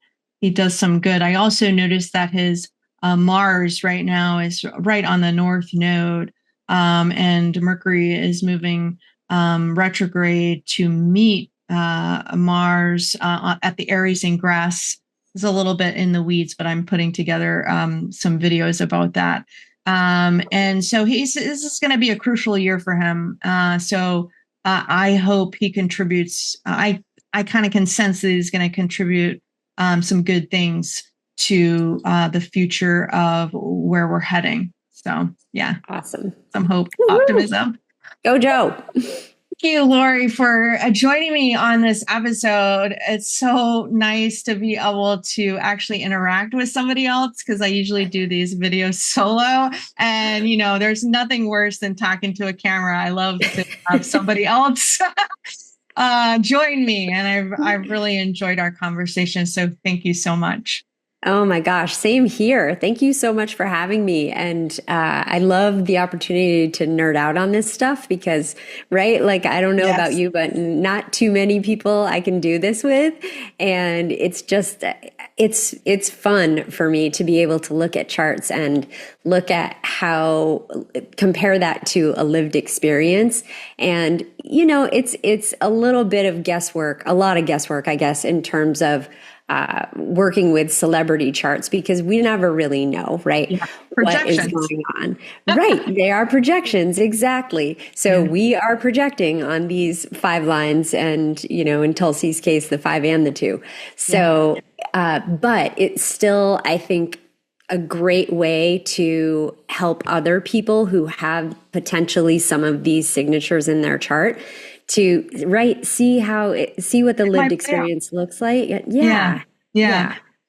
does some good. I also noticed that his Mars right now is right on the North Node, and Mercury is moving retrograde to meet Mars at the Aries ingress. It's a little bit in the weeds, but I'm putting together some videos about that. And so this is going to be a crucial year for him. So I hope he contributes. I kind of can sense that he's going to contribute some good things to the future of where we're heading. So yeah. Awesome. Some hope, optimism. Go, Joe. Thank you, Lori, for joining me on this episode. It's so nice to be able to actually interact with somebody else, because I usually do these videos solo. And, you know, there's nothing worse than talking to a camera. I love to have somebody else join me. And I've really enjoyed our conversation. So thank you so much. Oh my gosh, same here. Thank you so much for having me. And I love the opportunity to nerd out on this stuff because, right, like I don't know about you, but not too many people I can do this with. And it's just, it's fun for me to be able to look at charts and look at how, compare that to a lived experience. And, you know, it's a little bit of guesswork, a lot of guesswork, I guess, in terms of working with celebrity charts, because we never really know, right? Yeah. What is going on. Right. They are projections. Exactly. So we are projecting on these 5 lines and, you know, in Tulsi's case, the 5 and the 2. So, but it's still, I think, a great way to help other people who have potentially some of these signatures in their chart to see what the lived experience looks like. Yeah.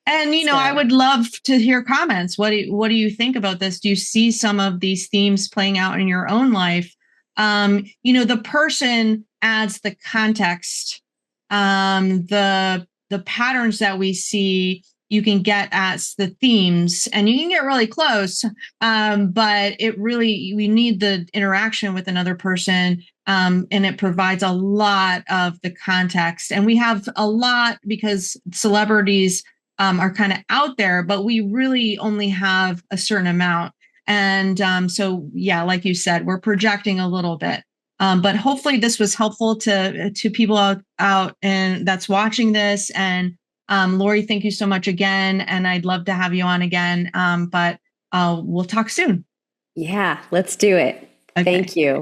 And, I would love to hear comments. What do you think about this? Do you see some of these themes playing out in your own life? The person adds the context, the patterns that we see, you can get as the themes, and you can get really close. But we need the interaction with another person. And it provides a lot of the context. And we have a lot because celebrities are kind of out there, but we really only have a certain amount. And so, yeah, like you said, we're projecting a little bit. But hopefully this was helpful to people out and that's watching this. And Lori, thank you so much again. And I'd love to have you on again. But we'll talk soon. Yeah, let's do it. Okay. Thank you.